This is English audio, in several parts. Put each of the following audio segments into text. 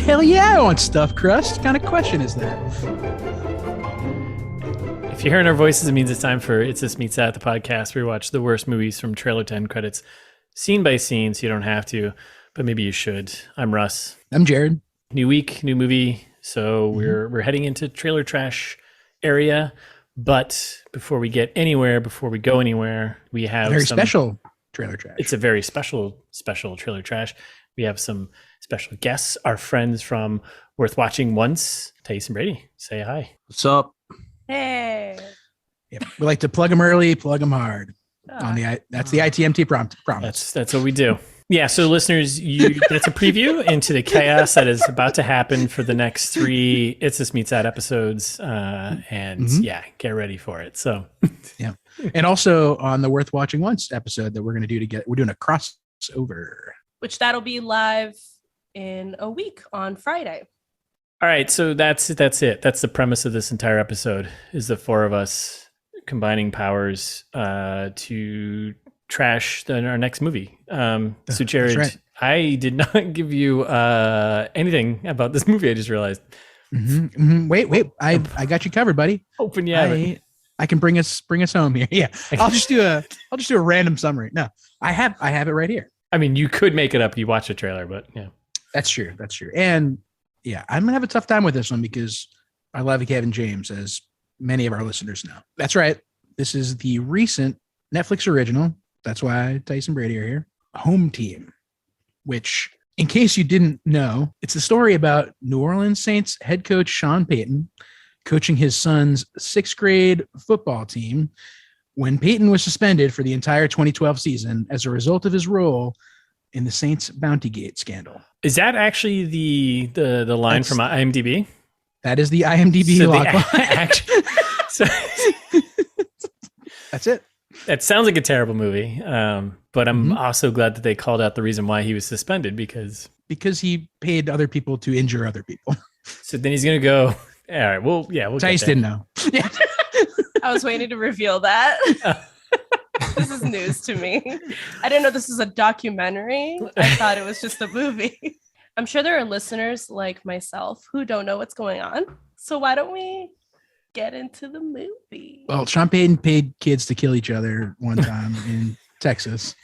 Hell yeah, I want stuffed crust. What kind of question is that? If you're hearing our voices, it means it's time for It's This Meets That, the podcast where we watch the worst movies from trailer to end credits, scene by scene, so you don't have to, but maybe you should. I'm Russ. I'm Jared. New week, new movie. So we're heading into trailer trash area. But before we get anywhere, before we go anywhere, we have very special trailer trash. It's a very special trailer trash. We have some special guests, our friends from Worth Watching Once, Tait and Brady. Say hi. What's up? Hey. Yep. We like to plug them early, plug them hard. That's the ITMT promise. That's what we do. Yeah, so listeners, that's a preview into the chaos that is about to happen for the next 3 It's This Meets That episodes. Yeah, get ready for it. So yeah. And also on the Worth Watching Once episode that we're going to do we're doing a crossover. Which that'll be live in a week on Friday. All right, so that's it. That's the premise of this entire episode, is the 4 of us combining powers to trash our next movie. So Jared, right. I did not give you anything about this movie. I just realized. Wait, I got you covered, buddy. Open I can bring us home here. Yeah, I'll just do a random summary. No, I have it right here. I mean, you could make it up. You watch the trailer, but yeah, that's true. And yeah, I'm gonna have a tough time with this one because I love Kevin James, as many of our listeners know. That's right. This is the recent Netflix original. That's why Tait and Brady are here. Home Team, which, in case you didn't know, it's a story about New Orleans Saints head coach Sean Payton coaching his son's 6th grade football team when Payton was suspended for the entire 2012 season as a result of his role in the Saints Bounty Gate scandal. Is that actually the line from IMDb? That is the IMDb log line. That's it. That sounds like a terrible movie, but I'm also glad that they called out the reason why he was suspended because he paid other people to injure other people. So then he's gonna go. All right, we'll Tait didn't know. I was waiting to reveal that. This is news to me. I didn't know this was a documentary. I thought it was just a movie. I'm sure there are listeners like myself who don't know what's going on. So why don't we get into the movie? Well, Sean Payton paid kids to kill each other one time in Texas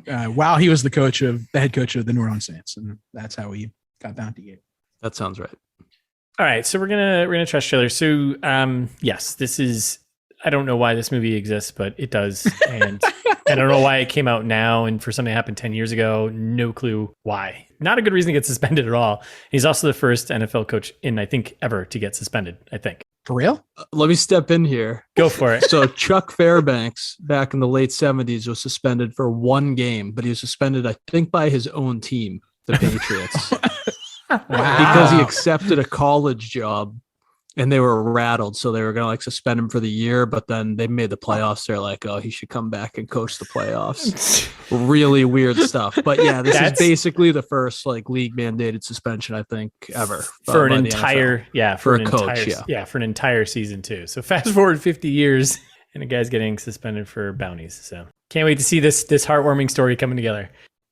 while he was the head coach of the New Orleans Saints, and that's how he got Bounty Gate. That sounds right. All right, so we're gonna trash trailer. So yes, this is. I don't know why this movie exists, but it does, and I don't know why it came out now. And for something that happened 10 years ago, no clue why. Not a good reason to get suspended at all. He's also the first NFL coach I think ever to get suspended. I think. For real? Let me step in here. Go for it. So Chuck Fairbanks back in the late 70s was suspended for 1 game, but he was suspended, I think, by his own team, the Patriots. Wow. Because he accepted a college job and they were rattled. So they were going to suspend him for the year, but then they made the playoffs. They're like, oh, he should come back and coach the playoffs. Really weird stuff. But yeah, this is basically the first league mandated suspension, I think, ever. For an entire, for a coach. For an entire season too. So fast forward 50 years and a guy's getting suspended for bounties. So can't wait to see this heartwarming story coming together.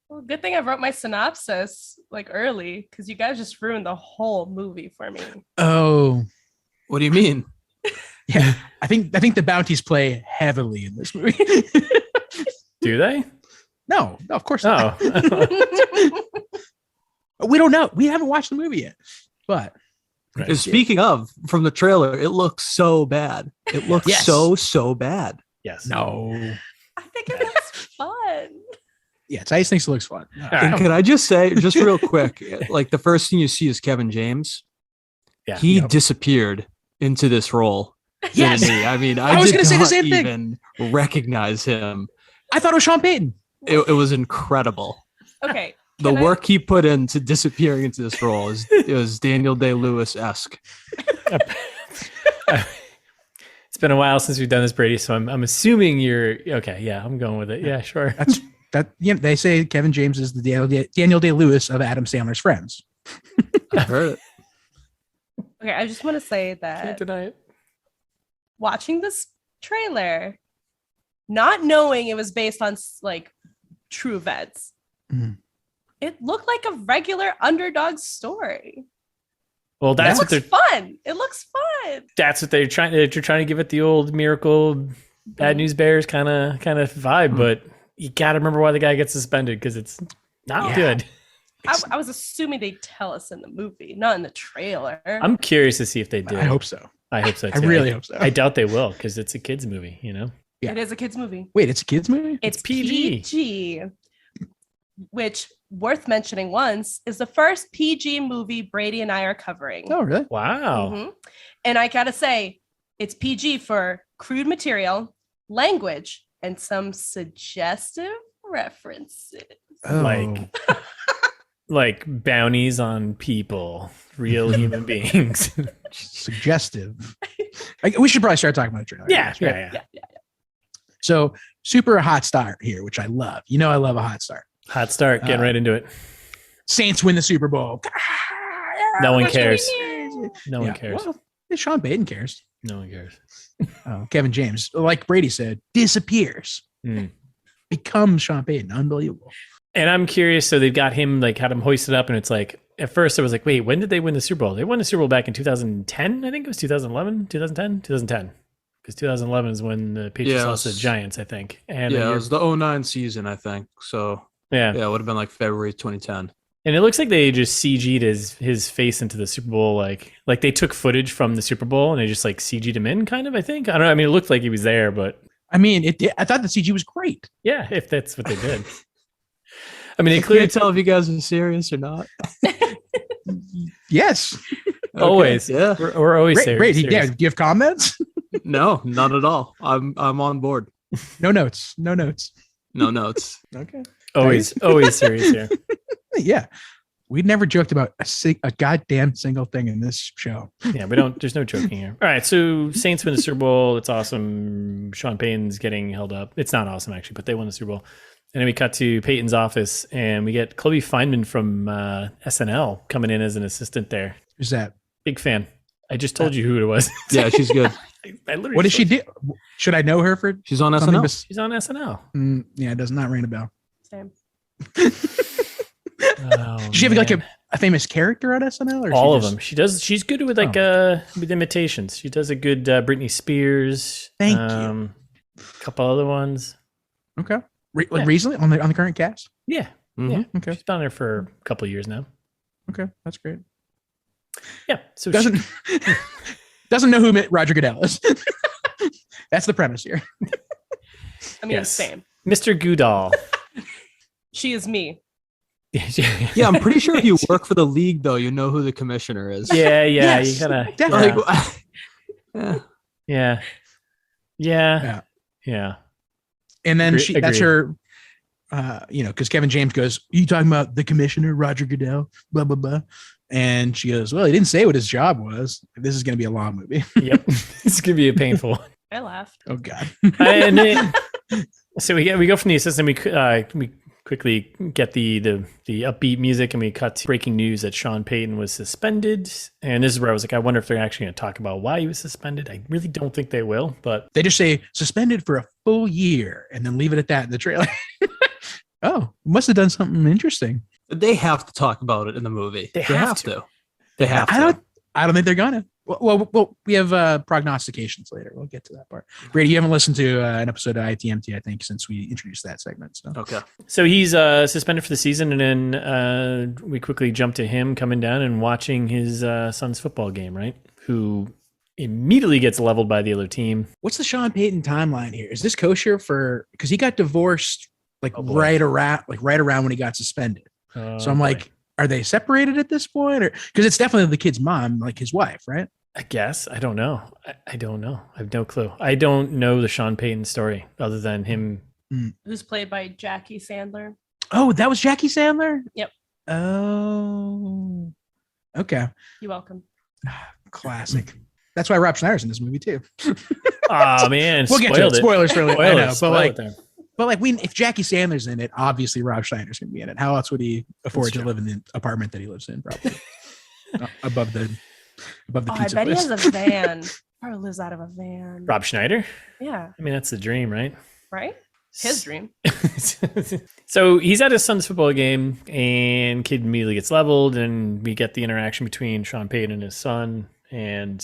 Well, good thing I wrote my synopsis early because you guys just ruined the whole movie for me. Oh, what do you mean? Yeah, I think the bounties play heavily in this movie. Do they? No, of course not. We don't know. We haven't watched the movie yet. But speaking of, from the trailer, it looks so bad. It looks so bad. Yes. No. I think it looks fun. Yeah, Tait thinks it looks fun. And can I just say, just real quick, the first thing you see is Kevin James. Yeah. He disappeared into this role. Yes. I mean, I was did going to say the not same even recognize him. I thought it was Sean Payton. It was incredible. Okay. The work he put into disappearing into this role is Daniel Day-Lewis-esque. It's been a while since we've done this, Brady, so I'm assuming you're okay. Yeah, I'm going with it. Yeah, sure. They say Kevin James is the Daniel Day-Lewis of Adam Sandler's Friends. I heard it. Okay, I just want to say that Can't deny it. Watching this trailer, not knowing it was based on like true events. Mhm. It looked like a regular underdog story. Well, that's what It looks fun. It looks fun. that's what they're trying. They're trying to give it the old Miracle Bad News Bears kind of vibe, but you got to remember why the guy gets suspended because it's not good. I was assuming they'd tell us in the movie, not in the trailer. I'm curious to see if they did. I hope so. I hope so. I Too. really hope so. I doubt they will because it's a kids movie. You know. Yeah. It is a kids movie. Wait, it's a kids movie? It's PG. PG, which worth mentioning once is the first PG movie Brady and I are covering. Oh, really? Wow. Mhm. And I gotta say, it's PG for crude material, language, and some suggestive references. Oh. Like bounties on people, real human beings. Suggestive. We should probably start talking about the trailer. Yeah. So super hot start here, which I love. You know, I love a hot start. Hot start. Getting right into it. Saints win the Super Bowl. No one cares. No one cares. Well, Sean Payton cares. No one cares. Kevin James, like Brady said, disappears. Becomes Sean Payton. Unbelievable. And I'm curious. So they've got him, like, had him hoisted up, and it's like, at first I was like, wait, when did they win the Super Bowl? They won the Super Bowl back in 2010. I think it was 2011, 2010, 2010. Because 2011 is when the Patriots lost to the Giants, I think. And it was the 09 season, I think. So yeah, it would have been like February 2010. And it looks like they just CG'd his face into the Super Bowl, like they took footage from the Super Bowl and they just like CG'd him in, kind of. I think. I don't know. I mean, it looked like he was there, but I mean, I thought the CG was great. Yeah, if that's what they did. I mean, I including can't tell if you guys are serious or not. Yes. Always. Yeah. We're always serious. Brady, yeah. Do you have comments? No, not at all. I'm on board. No notes. No notes. No notes. Okay. Always serious here. Yeah. We never joked about a goddamn single thing in this show. Yeah, we don't. There's no joking here. All right, so Saints win the Super Bowl. It's awesome. Sean Payton's getting held up. It's not awesome actually, but they won the Super Bowl. And then we cut to Peyton's office, and we get Chloe Fineman from SNL coming in as an assistant there. Who's that? Big fan. I just told you who it was. Yeah, she's good. I literally What did she do? Should I know her for? She's on something SNL. She's on SNL. Yeah, it does not ring a bell. Same. Oh, Does she have like a famous character on SNL? Or all of them. She does. She's good with like with imitations. She does a good Britney Spears. Thank you. A couple other ones. Okay. Like recently on the current cast? Yeah. Mm-hmm. Yeah. Okay. She's been there for a couple of years now. Okay, that's great. Yeah. So doesn't know who Roger Goodell is. That's the premise here. I mean, same. Mr. Goodall. She is me. Yeah, I'm pretty sure if you work for the league, though, you know who the commissioner is. Yeah. Yes, You gotta. definitely. Yeah. And then Agreed. that's her, because Kevin James goes, "You talking about the commissioner, Roger Goodell, blah, blah, blah." And she goes, "Well, he didn't say what his job was. This is going to be a long movie." Yep. It's going to be a painful one. I laughed. Oh, God. So we go from the assistant. We quickly get the upbeat music, and we cut to breaking news that Sean Payton was suspended. And this is where I was like, I wonder if they're actually going to talk about why he was suspended. I really don't think they will, but They just say suspended for a full year and then leave it at that in the trailer. Oh, must have done something interesting. They have to talk about it in the movie. They have to. They have to. I don't think they're gonna. Well, we have prognostications later. We'll get to that part. Brady, you haven't listened to an episode of ITMT, I think, since we introduced that segment. So Okay. So he's suspended for the season, and then we quickly jump to him coming down and watching his son's football game, right? Who immediately gets leveled by the other team. what's the Sean Payton timeline here? Is this kosher because he got divorced right around when he got suspended? So I'm like, are they separated at this point, or because it's definitely the kid's mom, like his wife, right? I guess. I don't know. I don't know. I have no clue. I don't know the Sean Payton story other than him. Who's played by Jackie Sandler. Oh, that was Jackie Sandler? Yep. Oh, okay. You're welcome. Classic. That's why Rob Schneider's in this movie too. Oh man, We'll get to it. Spoilers for later. I know, but if Jackie Sandler's in it, obviously Rob Schneider's gonna be in it. How else would he afford to live in the apartment that he lives in? Probably above the pizza I bet place. he has a van. Probably lives out of a van. Rob Schneider? Yeah. I mean, that's the dream, right? Right? His dream. So he's at his son's football game, and kid immediately gets leveled, and we get the interaction between Sean Payton and his son, and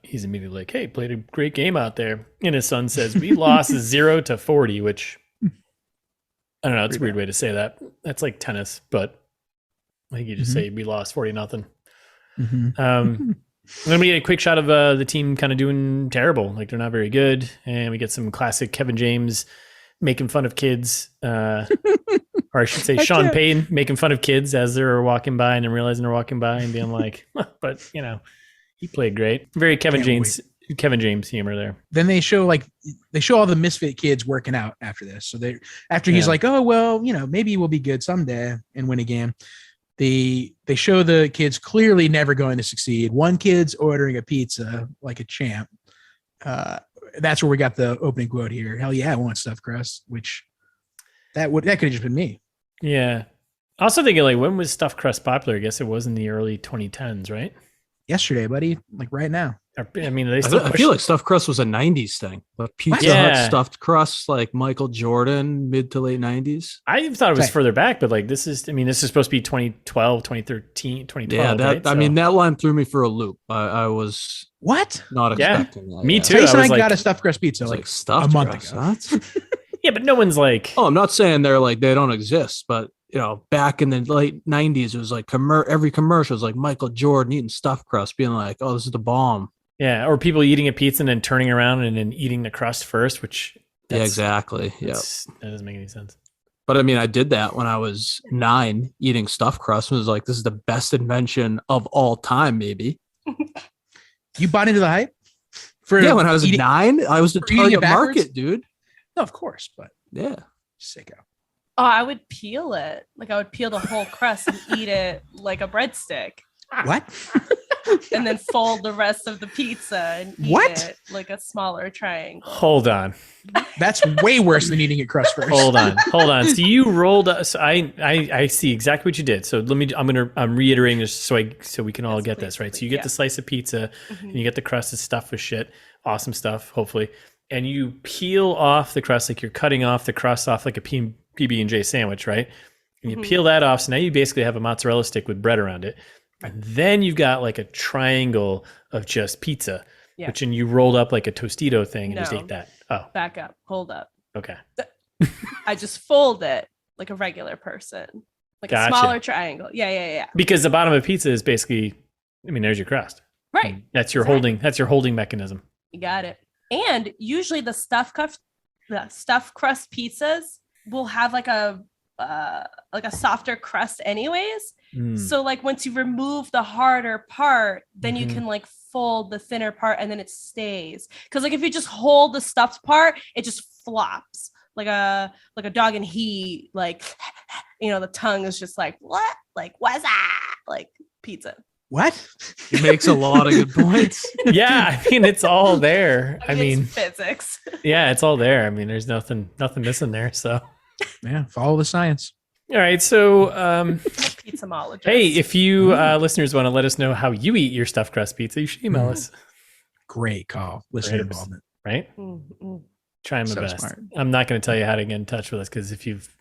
he's immediately like, "Hey, played a great game out there." And his son says, "We lost 0-40," which I don't know. It's a weird way to say that. That's like tennis, but I think you just say we lost 40-0. Then we get a quick shot of the team kind of doing terrible, like they're not very good, and we get some classic Kevin James making fun of kids, or I should say Sean Payton making fun of kids as they're walking by and then realizing they're walking by and being like, "But you know, he played great." Very Kevin James humor there. Then they show all the misfit kids working out after this. So he's like, "Oh well, you know, maybe we'll be good someday and win a game." They show the kids clearly never going to succeed. One kid's ordering a pizza like a champ. That's where we got the opening quote here. "Hell yeah, I want stuffed crust," which that could have just been me. Yeah. Also thinking, like, when was stuffed crust popular? I guess it was in the early 2010s, right? Yesterday, buddy. Like right now. I mean, they still I feel like stuffed crust was a 90s thing. But Pizza Hut stuffed crust, like Michael Jordan, mid to late 90s. I thought it was further back, but like this is supposed to be 2012, 2013, 2012. Yeah, right? I mean, that line threw me for a loop. I was not expecting that. Me too. Thaís and I got a stuffed crust pizza like stuffed a month ago. Yeah, but no one's like. Oh, I'm not saying they don't exist, but you know, back in the late 90s, it was like every commercial was like Michael Jordan eating stuffed crust, being like, "Oh, this is the bomb." Yeah, or people eating a pizza and then turning around and then eating the crust first, which exactly. Yeah, that doesn't make any sense. But I mean, I did that when I was 9, eating stuffed crust. And was like, "This is the best invention of all time." Maybe you bought into the hype. When I was 9, I was the target market, dude. No, of course, but yeah, sicko. Oh, I would peel it. Like I would peel the whole crust and eat it like a breadstick. What? And then fold the rest of the pizza and eat it like a smaller triangle. Hold on. That's way worse than eating it crust first. Hold on. So you rolled. So I see exactly what you did. So I'm reiterating this so we can all get this right. So you get the slice of pizza and you get the crust that's stuffed with shit. Awesome stuff, hopefully. And you peel off the crust like you're cutting off the crust off like a PB&J sandwich, right? And you peel that off. So now you basically have a mozzarella stick with bread around it. And then you've got like a triangle of just pizza, which and you rolled up like a Tostito thing and just ate that. Oh, back up. Hold up. Okay. I just fold it like a regular person, like a smaller triangle. Yeah. Because the bottom of pizza is basically, I mean, there's your crust. Right. That's your holding. That's your holding mechanism. You got it. And usually the stuffed crust pizzas will have like a softer crust anyways. So like once you remove the harder part, then you can like fold the thinner part and then it stays. Because like if you just hold the stuffed part, it just flops like a dog in heat. Like, you know, the tongue is just like, what? Like, what's that? Like pizza. What? He makes a lot of good points. Yeah, I mean, it's all there. I mean, physics. Yeah, it's all there. I mean, there's nothing missing there. So yeah, follow the science. All right, so pizzamologist. Hey, if you listeners want to let us know how you eat your stuffed crust pizza, you should email us. Great call, listener involvement. Right? Trying my best. Smart. I'm not going to tell you how to get in touch with us because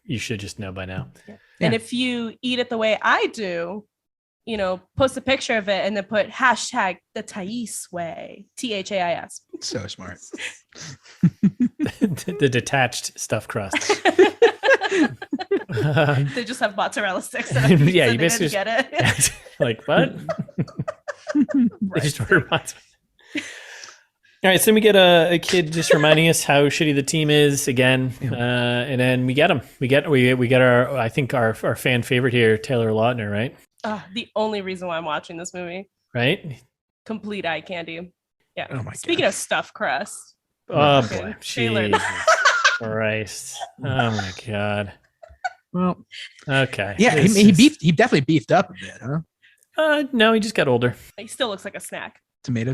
you should just know by now. Yeah. And if you eat it the way I do, you know, post a picture of it and then put hashtag the Thais way, THAIS. So smart. The detached stuffed crust. They just have mozzarella sticks. Yeah, you basically get it. Like what? They just order mozzarella. All right, so then we get a kid just reminding us how shitty the team is again, and then we get him. We get our I think our fan favorite here, Taylor Lautner, right? The only reason why I'm watching this movie, right? Complete eye candy. Yeah. Oh my Speaking of stuffed crust. Oh boy, Jesus Christ! Oh my God. Well, okay. Yeah, he definitely beefed up a bit, huh? No, he just got older. He still looks like a snack. Tomato.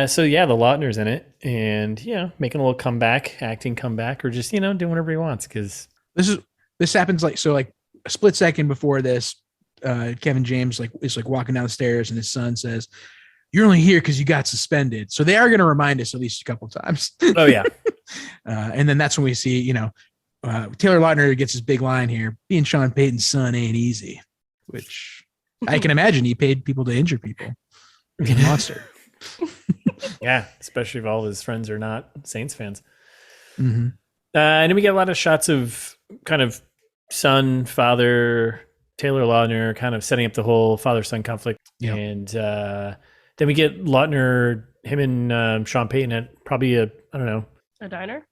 So yeah, the Lautner's in it, and making a little acting comeback, or just doing whatever he wants because this happens like a split second before this. Kevin James is walking down the stairs, and his son says, "You're only here because you got suspended." So they are going to remind us at least a couple times. Oh yeah. And then that's when we see, Taylor Lautner gets his big line here. Being Sean Payton's son ain't easy, which I can imagine he paid people to injure people. He's a monster. Yeah, especially if all of his friends are not Saints fans. Mm-hmm. And then we get a lot of shots of kind of son, father, Taylor Lautner kind of setting up the whole father-son conflict. Yep. And then we get Lautner, him and Sean Payton at probably a diner?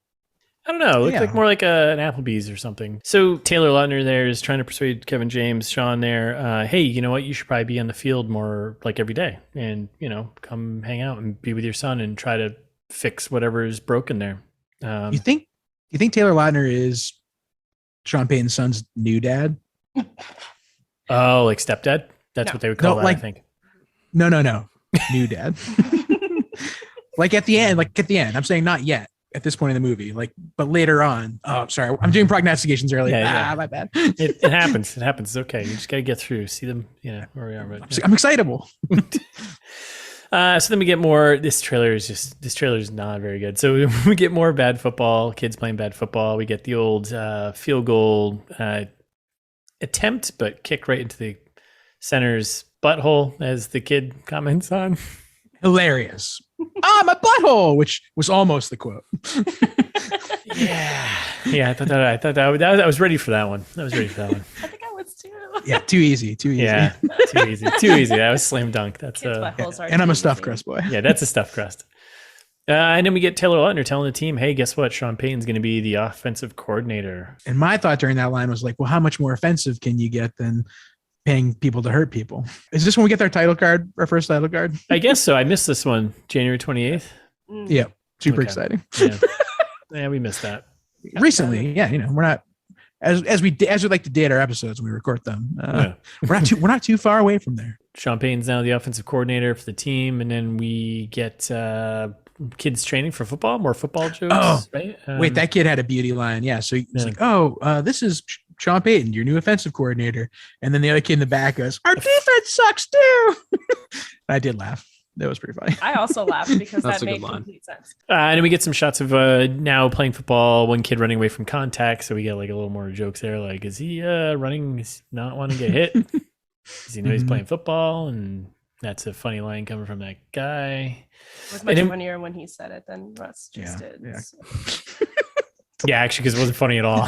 I don't know. It looked like more like an Applebee's or something. So Taylor Lautner there is trying to persuade Kevin James, Sean there, hey, you know what? You should probably be on the field more like every day and, come hang out and be with your son and try to fix whatever is broken there. You think Taylor Lautner is Sean Payton's son's new dad? Oh, like stepdad? That's what they would call that, I think. No. New dad. Like at the end. I'm saying not yet. At this point in the movie, but later on. Oh, sorry, I'm doing prognostications early. My bad. It happens. It happens. It's okay. You just gotta get through. See them, where we are. But, I'm excitable. So then we get more. This trailer is not very good. So we get more bad football. Kids playing bad football. We get the old field goal attempt, but kick right into the center's butthole, as the kid comments on. Hilarious. My butthole, which was almost the quote. Yeah. I thought that I was ready for that one. I think I was too. Yeah, too easy. Yeah, too easy. That was slam dunk. That's and I'm a stuffed crust boy. Yeah, that's a stuffed crust. And then we get Taylor Lautner telling the team, hey, guess what? Sean Payton's going to be the offensive coordinator. And my thought during that line was like, well, how much more offensive can you get than paying people to hurt people? Is this when we get our first title card? I guess so. I missed this one, January 28th. Yeah, super exciting. Yeah, we missed that. Recently, we're not as we like to date our episodes when we record them. We're not too far away from there. Sean Payton's now the offensive coordinator for the team, and then we get kids training for football, more football jokes. Oh, right? Wait, that kid had a beauty line. Yeah, so he's like, this is Sean Payton, your new offensive coordinator. And then the other kid in the back goes, our defense sucks too. I did laugh. That was pretty funny. I also laughed because that made complete sense. And then we get some shots of now playing football, one kid running away from contact. So we get like a little more jokes there. Like, is he running, not wanting to get hit? Does he know he's playing football? And that's a funny line coming from that guy. It was much funnier when he said it than Russ just did. Yeah. So. Yeah, actually, because it wasn't funny at all.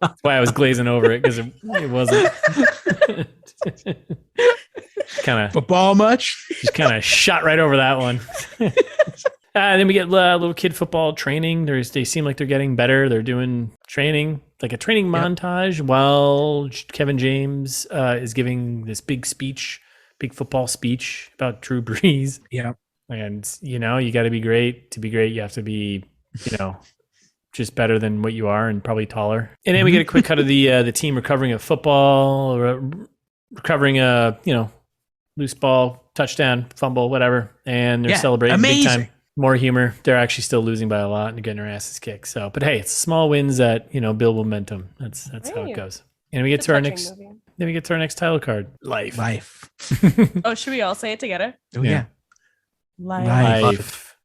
That's why I was glazing over it, because it wasn't. Kind of football much. Just kind of shot right over that one. And then we get little kid football training. They seem like they're getting better. They're doing training, like a training montage, while Kevin James is giving this big football speech about Drew Brees. Yeah. And, you got to be great. To be great, you have to be, just better than what you are and probably taller. And then we get a quick cut of the team recovering a football, recovering a, loose ball, touchdown, fumble, whatever. And they're celebrating big time. More humor. They're actually still losing by a lot and getting their asses kicked. So, but hey, it's small wins that, build momentum. That's how it goes. And we get to our next movie. Then we get to our next title card. Life. Oh, should we all say it together? Oh yeah. Life.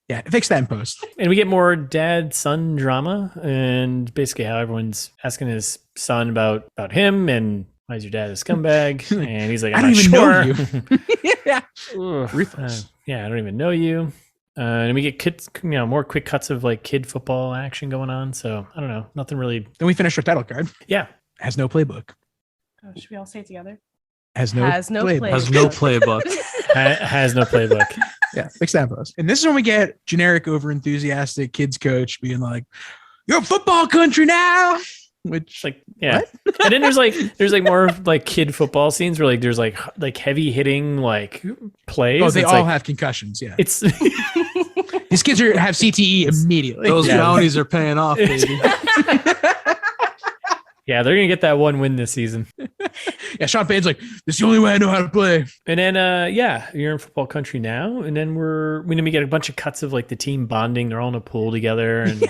Yeah, fix that in post. And we get more dad-son drama, and basically how everyone's asking his son about him and why is your dad a scumbag? And he's like, I don't even know you. Yeah. I don't even know you. And we get kids, more quick cuts of like kid football action going on. So I don't know, nothing really. Then we finish our title card. Yeah. Has no playbook. Oh, should we all say it together? Has no playbook. Has no playbook. Has no playbook. Yeah, fix that post. And this is when we get generic over-enthusiastic kids coach being like, "You're a football country now." Which, like, yeah. And then there's more like kid football scenes where like there's like heavy hitting like plays. Oh, they all have concussions. Yeah, it's these kids have CTE immediately. Those bounties are paying off, baby. Yeah, they're gonna get that one win this season. Yeah, Sean Payton's like, this is the only way I know how to play. And then you're in football country now. And then we get a bunch of cuts of like the team bonding. They're all in a pool together. And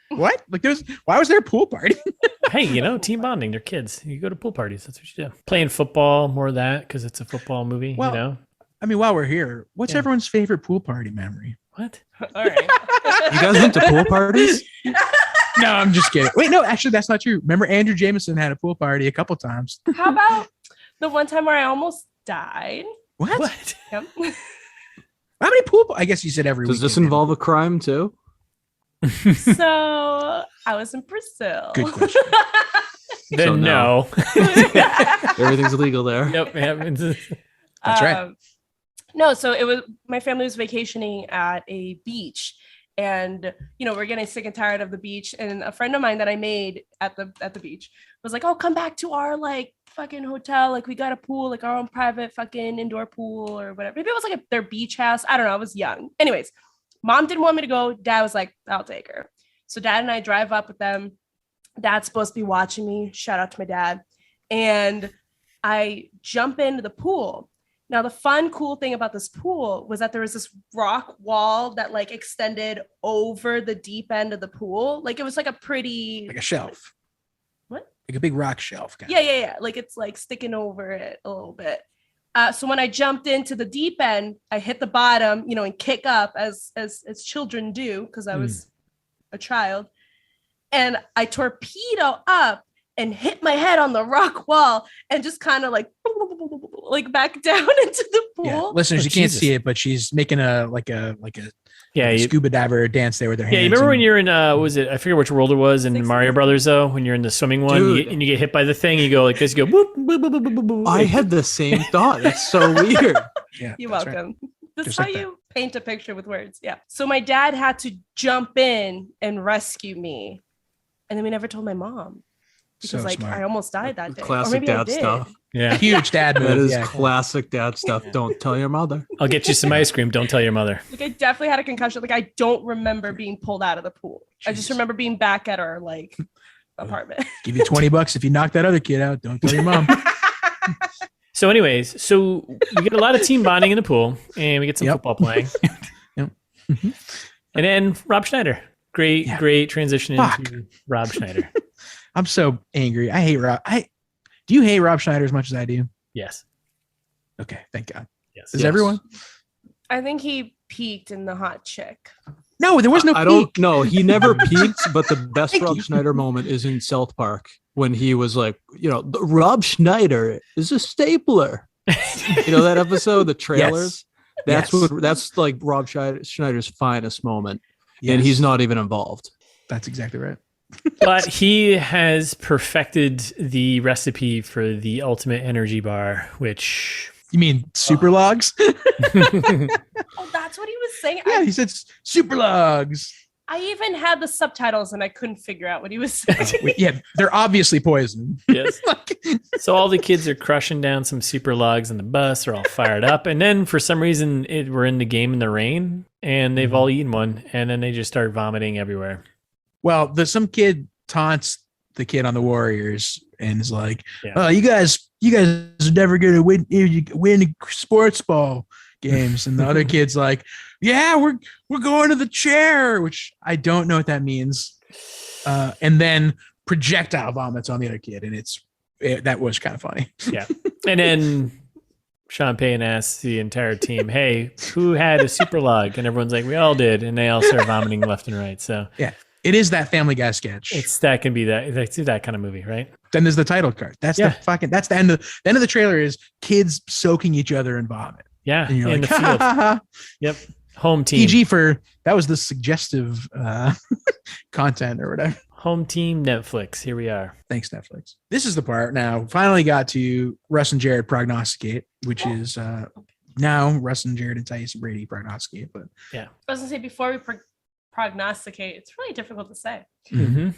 what? Like why was there a pool party? Hey, team bonding. They're kids. You go to pool parties. That's what you do. Playing football, more of that because it's a football movie. Well, I mean, while we're here, what's everyone's favorite pool party memory? What? All right. You guys went to pool parties? No, I'm just kidding. Wait, no, actually, that's not true. Remember, Andrew Jameson had a pool party a couple times. How about the one time where I almost died? What? Yep. How many pool? I guess you said every. Does this weekend. involve a crime too? So I was in Brazil. Good question. Then So no. Everything's legal there. Yep. That's right. No, so it was my family was vacationing at a beach, and we're getting sick and tired of the beach. And a friend of mine that I made at the beach was like, "Oh, come back to our like fucking hotel. Like we got a pool, like our own private fucking indoor pool or whatever." Maybe it was like their beach house. I don't know. I was young. Anyways, mom didn't want me to go. Dad was like, "I'll take her." So dad and I drive up with them. Dad's supposed to be watching me. Shout out to my dad. And I jump into the pool. Now, the fun, cool thing about this pool was that there was this rock wall that like extended over the deep end of the pool. Like it was like a pretty Like a shelf. What? Like a big rock shelf. Kind Yeah. Like it's like sticking over it a little bit. So when I jumped into the deep end, I hit the bottom, and kick up as children do, because I was a child. And I torpedo up and hit my head on the rock wall and just kind of like back down into the pool. Yeah, listeners, you can't Jesus. see it, but she's making a scuba diver dance there with her hands. Yeah, you remember and- when you're in what was it? I forget which world it was in Mario Brothers though. When you're in the swimming one, Dude. and you get hit by the thing, you go like this. You go boop boop boop boop boop boop. I had the same thought. It's so weird. Yeah, You're that's right. welcome. This is Just how like that. you paint a picture with words. Yeah. So my dad had to jump in and rescue me. And then we never told my mom. Because So smart. I almost died that day. Or Classic maybe I dad did. stuff. Yeah, Huge dad move. That is yeah. classic dad stuff. Don't tell your mother. I'll get you some ice cream. Don't tell your mother. Like I definitely had a concussion. Like I don't remember being pulled out of the pool. I just Jeez. remember being back at our apartment. Give you $20 if you knock that other kid out. Don't tell your mom. So, anyways, we get a lot of team bonding in the pool, and we get some Yep. football playing. Yep. And then Rob Schneider, great transition Fuck. into Rob Schneider. I'm so angry. I hate Rob. Do you hate Rob Schneider as much as I do? Yes, Okay, thank God. yes. Does everyone? I think he peaked in the hot chick. No, there was no I peak. don't know. He never peaked, but the best Thank Rob you. Schneider moment is in South Park when he was like, Rob Schneider is a stapler. That episode, the trailers. Yes. That's like Rob Schneider's finest moment, Yes. and he's not even involved. That's exactly right. But he has perfected the recipe for the ultimate energy bar, which You mean super logs? Oh, that's what he was saying. Yeah, he said super logs. I even had the subtitles and I couldn't figure out what he was saying. Yeah, they're obviously poison. yes. So all the kids are crushing down some super logs on the bus. They're all fired up, and then for some reason we're in the game in the rain, and they've all eaten one, and then they just start vomiting everywhere. Well, some kid taunts the kid on the Warriors and is like, Yeah. "Oh, you guys are never gonna win sports ball games." And the other kid's like, "Yeah, we're going to the chair," which I don't know what that means. And then projectile vomits on the other kid, and that was kind of funny. Yeah. And then Sean Payne asks the entire team, "Hey, who had a super log?" And everyone's like, "We all did," and they all start vomiting left and right. So It is that Family Guy sketch. that can be that kind of movie, right? Then there's the title card. That's the end of the trailer is kids soaking each other in vomit. Yeah, And you're in like, the field. Yep, home team. PG that was the suggestive content or whatever. Home team Netflix. Here we are. Thanks, Netflix. This is the part now. Finally got to Russ and Jared prognosticate, which is now Russ and Jared and Tait and Brady prognosticate. But I was gonna say before we prognosticate, it's really difficult to say. Mm-hmm.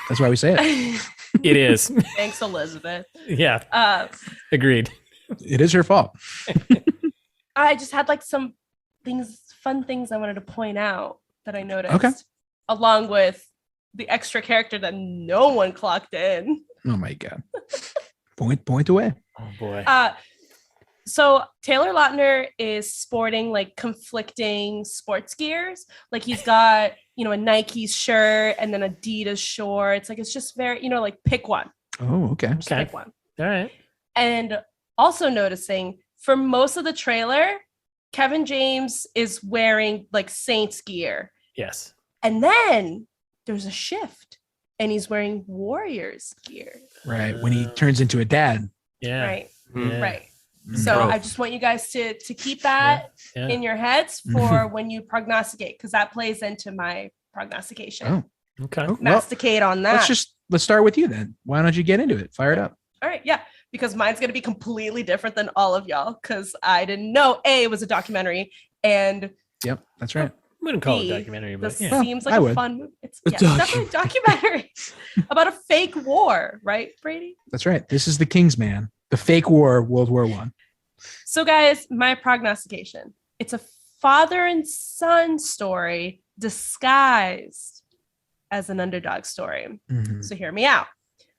that's why we say it. It is. Thanks, Elizabeth. Yeah, agreed. It is her fault. I just had like some fun things I wanted to point out that I noticed. Okay. Along with the extra character that no one clocked in. Oh my God. Point away. Oh boy. So Taylor Lautner is sporting like conflicting sports gears. Like he's got, a Nike shirt and then Adidas shorts. Like it's just very, like pick one. Oh, okay. Just Okay. pick one. All right. And also noticing for most of the trailer, Kevin James is wearing like Saints gear. Yes. And then there's a shift and he's wearing Warriors gear. Right. When he turns into a dad. Yeah. Right. Yeah. Right. So I just want you guys to keep that in your heads for when you prognosticate, because that plays into my prognostication. Oh, Okay. Masticate on that. Let's start with you then. Why don't you get into it? Fire it up. All right. Yeah. Because mine's going to be completely different than all of y'all, because I didn't know it was a documentary. And Yep, that's right. I wouldn't call it a documentary, but this yeah. seems like a fun movie. It's definitely a documentary about a fake war, right, Brady? That's right. This is the Kingsman, the fake war, World War I. So, guys, my prognostication. It's a father and son story disguised as an underdog story. Mm-hmm. So hear me out.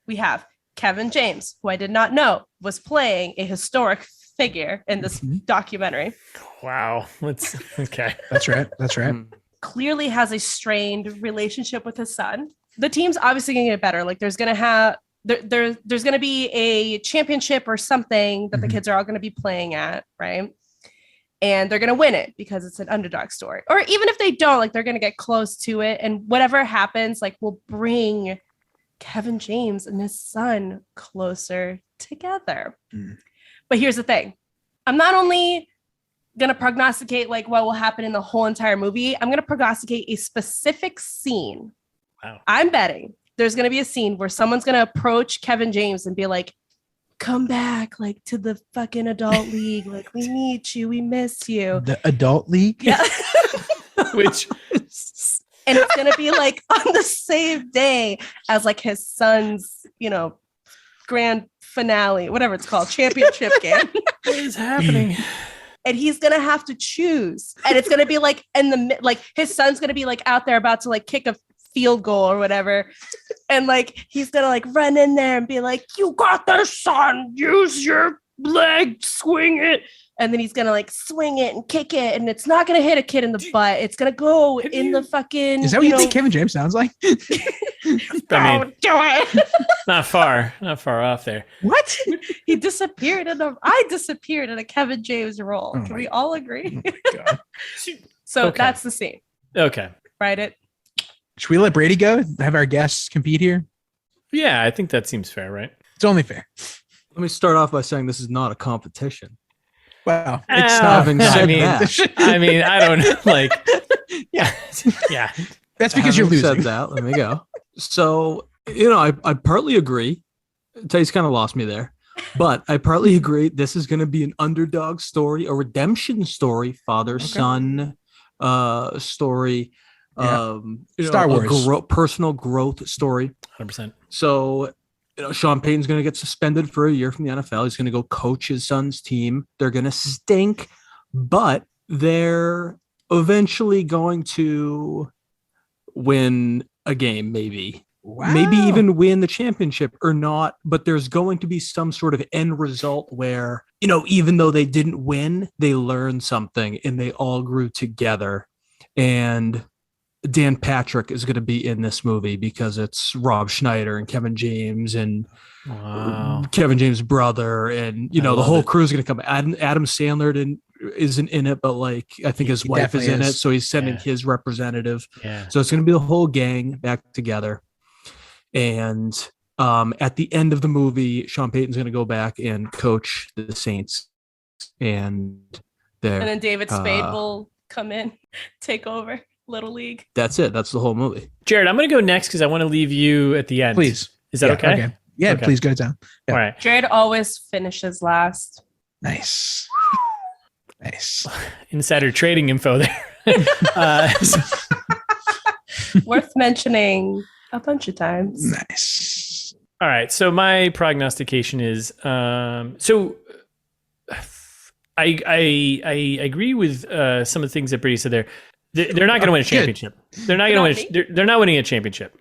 We have Kevin James, who I did not know was playing a historic figure in this documentary. Wow. Okay. That's right. That's right. Clearly has a strained relationship with his son. The team's obviously going to get better. Like there's going to be a championship or something that the kids are all going to be playing at, right? And they're going to win it because it's an underdog story. Or even if they don't, like they're going to get close to it. And whatever happens, like will bring Kevin James and his son closer together. But here's the thing. I'm not only going to prognosticate like what will happen in the whole entire movie. I'm going to prognosticate a specific scene. Wow. I'm betting there's going to be a scene where someone's going to approach Kevin James and be like, come back like to the fucking adult league. Like we need you. We miss you. The adult league? Yeah. Which and it's going to be like on the same day as like his son's, grand finale, whatever it's called, championship game. What is happening? And he's going to have to choose. And it's going to be like, his son's going to be like out there about to like kick a field goal or whatever. And like, he's going to like run in there and be like, you got this, son, use your leg, swing it. And then he's going to like swing it and kick it. And it's not going to hit a kid in the butt. It's going to go in the fucking. Is that what you think Kevin James sounds like? Don't do it. Not far off there. What? He disappeared I disappeared in a Kevin James role. Can we all agree? Oh my God. So Okay. that's the scene. Okay. Write it. Should we let Brady go? Have our guests compete here? Yeah, I think that seems fair, right? It's only fair. Let me start off by saying this is not a competition. Wow. It's not having said that. I mean, I don't like. Yeah. Yeah. That's because you're Having losing. said that, let me go. So, I partly agree. Tay's kind of lost me there, but I partly agree. This is going to be an underdog story, a redemption story, father-son story, Star Wars. personal growth story. 100%. So, Sean Payton's going to get suspended for a year from the NFL. He's going to go coach his son's team. They're going to stink, but they're eventually going to win a game, maybe. Wow. Maybe even win the championship or not. But there's going to be some sort of end result where, even though they didn't win, they learned something and they all grew together. And Dan Patrick is going to be in this movie because it's Rob Schneider and Kevin James and Kevin James' brother. And, the whole crew is going to come. Adam Sandler isn't in it, but like, I think his wife is in it. So he's sending his representative. Yeah. So it's going to be the whole gang back together. And at the end of the movie, Sean Payton's going to go back and coach the Saints. And then David Spade will come in, take over Little League. That's it. That's the whole movie. Jared, I'm going to go next because I want to leave you at the end. Please. Is that okay? Yeah, Okay. please go down. Yeah. All right. Jared always finishes last. Nice. Nice. Insider trading info there. Worth mentioning a bunch of times. Nice. All right. So my prognostication is I agree with some of the things that Brady said there. They're not going to win a championship. They're not going to win. They're not winning a championship.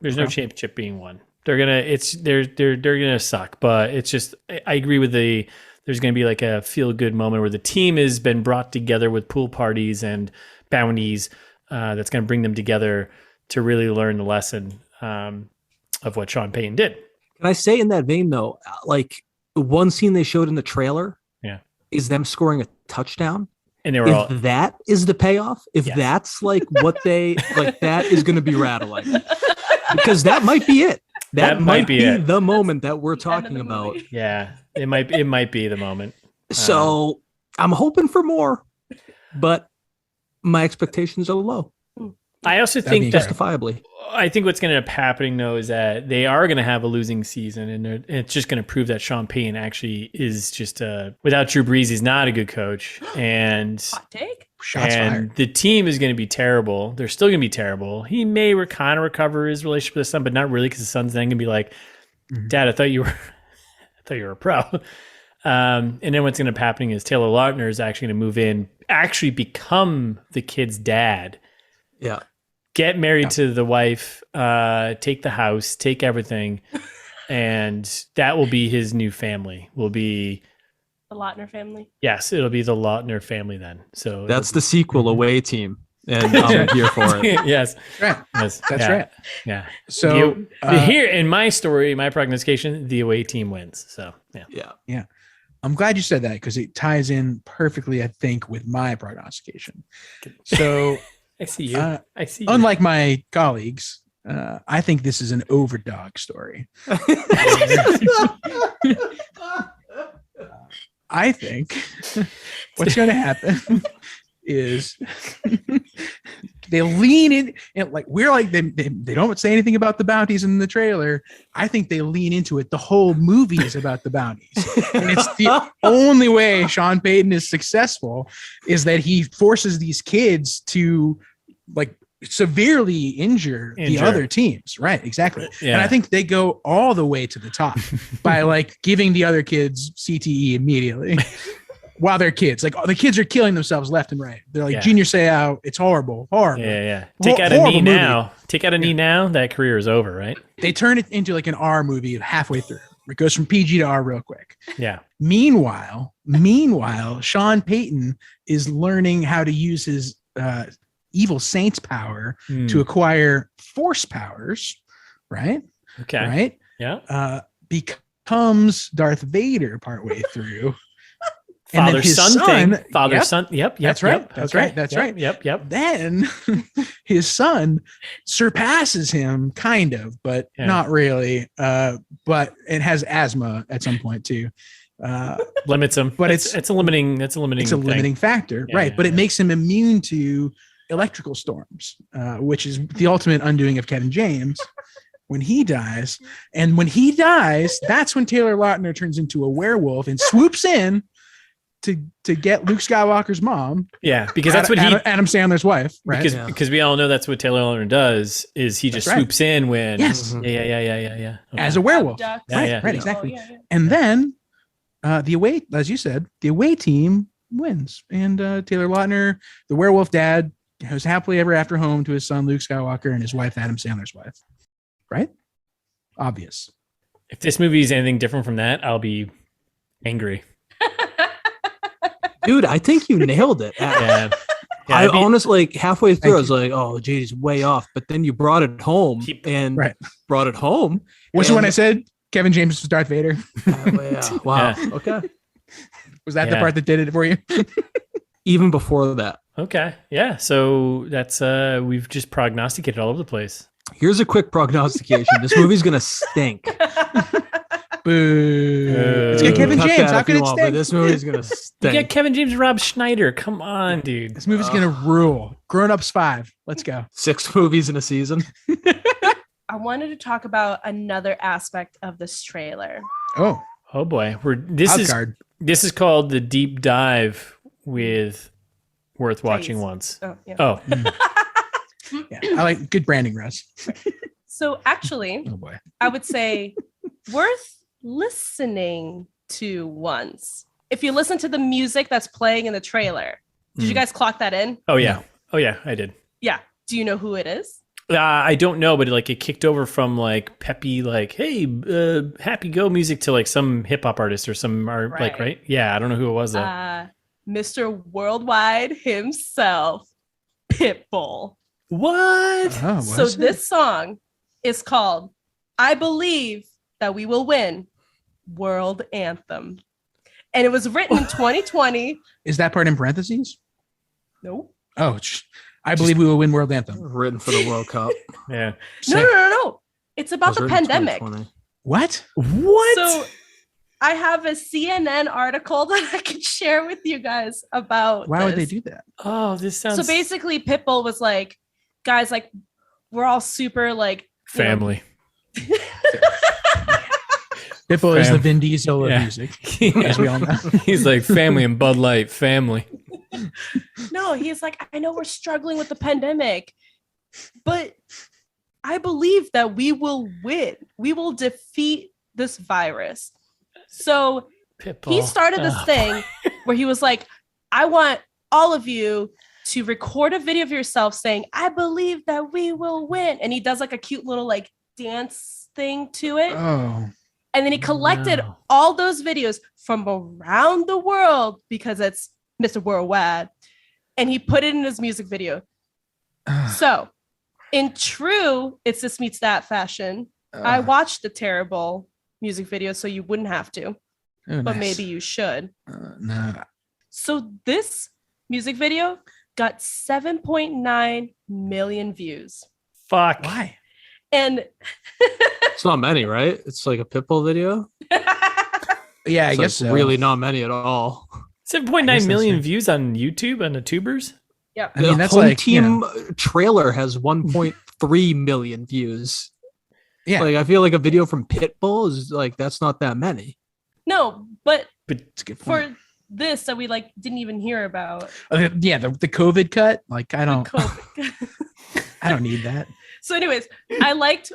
There's no championship being won. They're gonna suck. But it's just I agree with there's going to be like a feel good moment where the team has been brought together with pool parties and bounties. That's going to bring them together to really learn the lesson of what Sean Payton did. Can I say in that vein though, like the one scene they showed in the trailer, is them scoring a touchdown. And they were all If that is the payoff, if Yes. that's like what they like, that is going to be rattling, because that might be it. That might be it. the moment that we're The end of talking the about. movie. Yeah, it might be the moment. So I'm hoping for more, but my expectations are low, I also That'd be think that justifiably. I think what's going to end up happening though is that they are going to have a losing season, and it's just going to prove that Sean Payton actually is just without Drew Brees, he's not a good coach, and Hot take. Shots fired. the team is going to be terrible. They're still going to be terrible. He may kind of recover his relationship with his son, but not really, because his son's then going to be like, "Dad, I thought you were a pro." And then what's going to be happening is Taylor Lautner is actually going to move in, actually become the kid's dad. Yeah. Get married to the wife, take the house, take everything, and that will be his new family. Will be The Lautner family. yes, it'll be the Lautner family then. So That's the sequel, Away Team, and I'm here for it. yes, Right. yes, That's yeah, right. Yeah. So Here in my story, my prognostication, the away team wins. So yeah, Yeah. I'm glad you said that because it ties in perfectly, I think, with my prognostication. So I see you. I see. You. unlike my colleagues, I think this is an overdog story. I think what's going to happen is they lean in and like we're like they don't say anything about the bounties in the trailer. I think they lean into it. The whole movie is about the bounties, and it's the only way Sean Payton is successful is that he forces these kids to like severely injure the other teams. Right. Exactly. Yeah. And I think they go all the way to the top by like giving the other kids CTE immediately while they're kids. Like the kids are killing themselves left and right. They're like Junior Seau. It's horrible. Yeah. Take out a knee now. Take out a knee now. That career is over, right? They turn it into like an R movie halfway through. It goes from PG to R real quick. Yeah. Meanwhile, Sean Payton is learning how to use his evil saint's power to acquire force powers, right? Okay. Right? Yeah. Becomes Darth Vader partway through. Father son thing. Father yep, son. Yep. That's right. Yep, That's okay, right. That's yep, right. Yep. Then his surpasses him, kind of, but not really. But it has asthma at some point too. Limits him, but it's a limiting. It's a limiting factor, Yeah, right? yeah, But it makes him immune to electrical storms, which is the ultimate undoing of Kevin James when he dies. And when he dies, that's when Taylor Lautner turns into a werewolf and swoops in to get Luke Skywalker's mom. Yeah, because that's what Adam Sandler's wife, right? Because we all know that's what Taylor Lautner does. Is he just swoops in when Yeah. Okay. As a werewolf, Yeah. right, exactly. And then the away, as you said, the away team wins, and Taylor Lautner, the werewolf dad, goes happily ever after home to his son Luke Skywalker and his wife Adam Sandler's wife. Right? Obvious. If this movie is anything different from that, I'll be angry. Dude, I think you nailed it. Yeah. I honestly, like halfway through, I was like, "Oh, geez, way off." But then you brought it home, brought it home. Wasn't when I said Kevin James was Darth Vader? Wow. Yeah. Okay. Was that the part that did it for you? Even before that. Okay. Yeah. So that's we've just prognosticated all over the place. Here's a quick prognostication. This movie's gonna stink. Boo. It's got Kevin James. How could it stink? This movie's gonna You stink. got Kevin James, Rob Schneider. Come on, dude. This movie's gonna rule. Grown Ups 5. Let's go. 6 movies in a season. I wanted to talk about another aspect of this trailer. Oh boy. This is called the deep dive with worth watching once. Oh, yeah. Oh. Yeah, I like good branding, Russ. So actually, Oh boy. I would say worth listening to once. If you listen to the music that's playing in the trailer, did you guys clock that in? Oh yeah. Oh yeah, I did. Yeah. Do you know who it is? I don't know, but it kicked over from like peppy, like, hey, happy go music to like some hip hop artist or some right? Yeah, I don't know who it was though. Mr. Worldwide himself, Pitbull. What? Oh, So this song is called I Believe That We Will Win World Anthem. And it was written in 2020. Is that part in parentheses? Nope. Oh, I believe we will win world anthem. Written for the World Cup. Yeah. No. It's about the Was written in pandemic. 2020. What? What? So I have a CNN article that I could share with you guys about. Why would they this. do that? Oh, this sounds So basically, Pitbull was like, guys, like, we're all super like family. Pitbull is the Vin Diesel of music, as we all know. He's like family and Bud Light, family. No, he's like, I know we're struggling with the pandemic, but I believe that we will win. We will defeat this virus. So Pitbull. he started this thing where he was like, I want all of you to record a video of yourself saying, I believe that we will win. And he does like a cute little like dance thing to it. Oh, And then he collected No. all those videos from around the world because it's Mr. Worldwide. And he put it in his music video. So in true It's This Meets That fashion, I watched the terrible music video so you wouldn't have to, but maybe you should. No. So this music video got 7.9 million views. Fuck. Why? And It's not many, right? It's like a Pitbull video. Yeah, I It's guess like so. really not many at all. 7.9 million views on YouTube on the tubers. yep. I mean, the that's Home like Team trailer has 1.3 million views. Yeah. Like I feel like a video from Pitbull is like that's not that many. No, but It's a good point. for this that we like didn't even hear about. Yeah, the COVID cut. Like I don't COVID. I don't need that. So anyways, I liked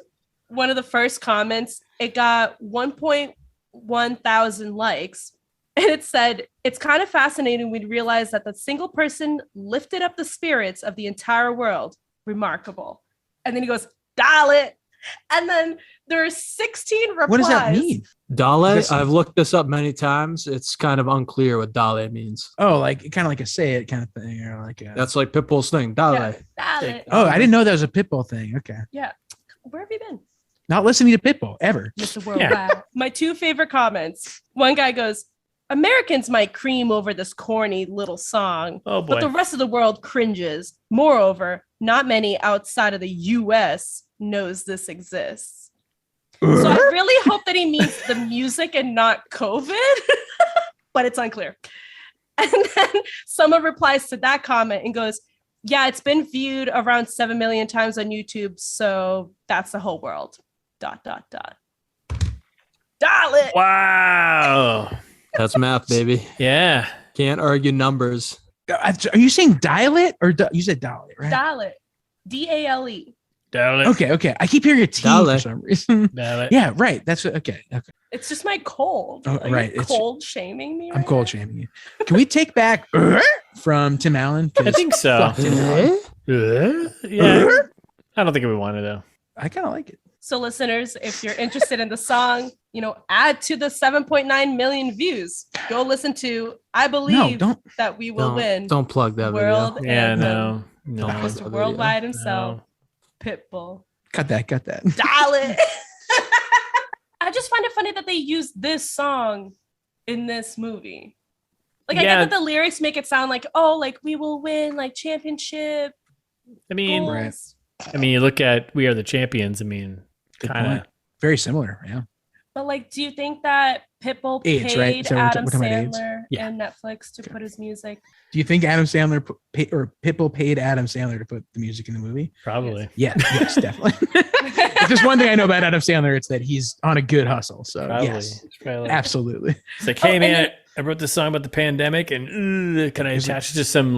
one of the first comments. It got 1.1 thousand likes. And it said, it's kind of fascinating. We'd realize that the single person lifted up the spirits of the entire world. Remarkable. And then he goes, dial it. And then there are 16 replies. What does that mean? Dale, This- I've looked this up many times. It's kind of unclear what Dale means. Oh, like kind of like a say it kind of thing, or like a. That's like Pitbull's thing. Dale. Yeah, dial it. Oh, I didn't know that was a Pitbull thing. Okay, Where have you been? not listening to Pitbull ever. Mr. Worldwide. My two favorite comments. One guy goes, Americans might cream over this corny little song, Oh boy. but the rest of the world cringes. Moreover, not many outside of the US knows this exists. So I really hope that he means the music and not COVID, but it's unclear. And then someone replies to that comment and goes, yeah, it's been viewed around 7 million times on YouTube. So that's the whole world. ... Dial it. Wow. That's math, baby. Yeah. Can't argue numbers. Are you saying dial it or you said dial it, right? Dial it. DALE. Dial it. Okay. I keep hearing a T Dial for it. some reason. Dial it. Yeah, right. That's okay. It's just my cold. Oh, Are right. you It's- cold shaming me? I'm right cold now? shaming you. Can we take back from Tim Allen? 'Cause I think so. fuck Tim Allen. Yeah. I don't think we want to though. I kind of like it. So, listeners, if you're interested in the song, add to the 7.9 million views. Go listen to "I No, Believe don't. That We Will Win." Don't plug that World video. Yeah, Anthem. no. Don't Mr. plug that Worldwide video. himself, Pitbull. Cut that. Dial it. I just find it funny that they use this song in this movie. Like, I Yeah. get that the lyrics make it sound like, oh, like we will win, like championship. I mean, goals. Right. you look at We Are the Champions. I mean, Good kind point. of. Very similar. Yeah. But like, do you think that Pitbull AIDS, paid right? So we're Adam talking about AIDS? Sandler Yeah. and Netflix to put his music? Do you think Adam Sandler or Pitbull paid Adam Sandler to put the music in the movie? Probably. Yeah. Yes, definitely. If there's one thing I know about Adam Sandler, it's that he's on a good hustle. So Probably. yes, It's probably like- absolutely. It's like, hey and man, then- I wrote this song about the pandemic, and can I attach it to some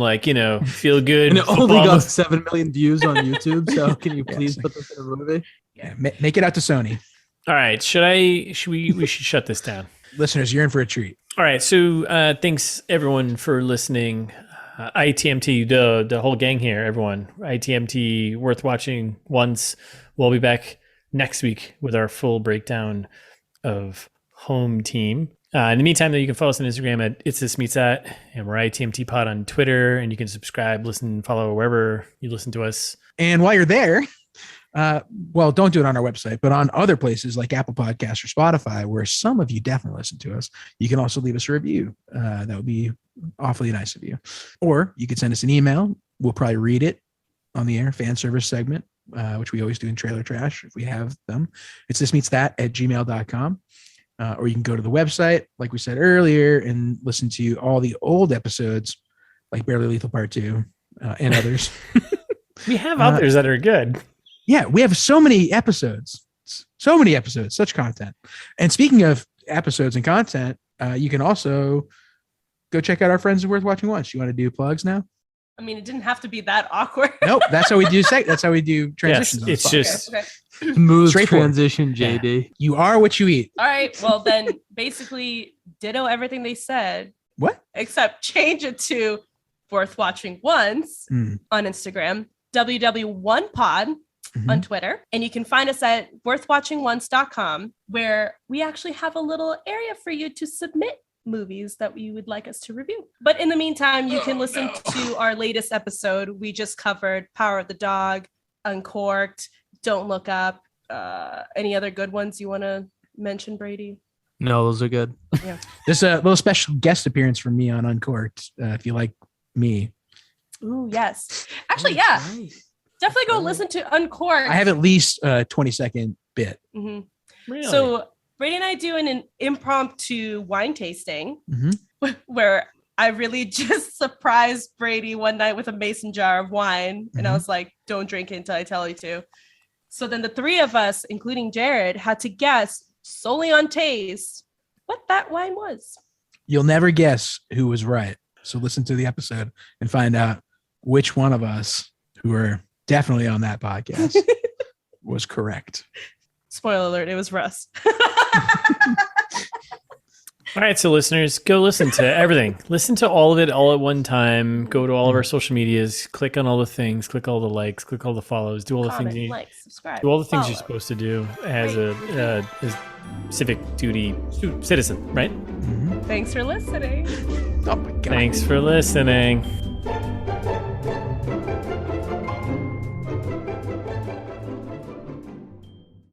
feel good? And it only football got mo- 7 million views on YouTube. So can you please Yes. put this in a movie? Yeah. Make it out to Sony. All right, we should shut this down. Listeners, you're in for a treat. All right, so thanks everyone for listening. ITMT, the whole gang here, everyone. ITMT, worth watching once. We'll be back next week with our full breakdown of Home Team. In the meantime, though, you can follow us on Instagram at It's This Meets That, and we're ITMT Pod on Twitter, and you can subscribe, listen, follow wherever you listen to us. And while you're there, Well, don't do it on our website, but on other places like Apple Podcasts or Spotify, where some of you definitely listen to us, you can also leave us a review. That would be awfully nice of you. Or you could send us an email. We'll probably read it on the air, fan service segment, which we always do in Trailer Trash if we have them. It's thismeetsthat@gmail.com. Or you can go to the website, like we said earlier, and listen to all the old episodes, like Barely Lethal Part 2 and others. We have others that are good. Yeah, we have so many episodes, such content. And speaking of episodes and content, you can also go check out our Friends Worth Watching Once. You want to do plugs now? I mean, it didn't have to be that awkward. Nope, that's how we do. That's how we do transitions. Yes, it's just Okay. Smooth Straightforward. transition, JD. You are what you eat. All right. Well, then basically ditto everything they said, What? except change it to Worth Watching Once Mm. on Instagram, WW1pod Mhm. on Twitter. And you can find us at worthwatchingonce.com, where we actually have a little area for you to submit movies that you would like us to review. But in the meantime, you can listen to our latest episode. We just covered Power of the Dog, Uncorked, Don't Look Up. Any other good ones you want to mention, Brady? No, those are good. There's a little special guest appearance from me on Uncorked. If you like me, Ooh, yes. Actually, yeah. Definitely go listen to Uncorked. I have at least a 20-second bit. Mhm. really. So Brady and I do an impromptu wine tasting Mhm. where I really just surprised Brady one night with a mason jar of wine. And I Mhm. was like, don't drink it until I tell you to. So then the three of us, including Jared, had to guess solely on taste what that wine was. You'll never guess who was right. So listen to the episode and find out which one of us who are definitely on that podcast was correct. Spoiler alert, it was Russ. All right, so listeners, go listen to everything. Listen to all of it all at one time. Go to all of our social medias. Click on all the things. Click all the likes. Click all the follows. Do all the Comment, things. You, like, subscribe. do all the things follow. you're supposed to do as a civic duty citizen, right? Mhm. Thanks for listening. Oh my God. Thanks for listening.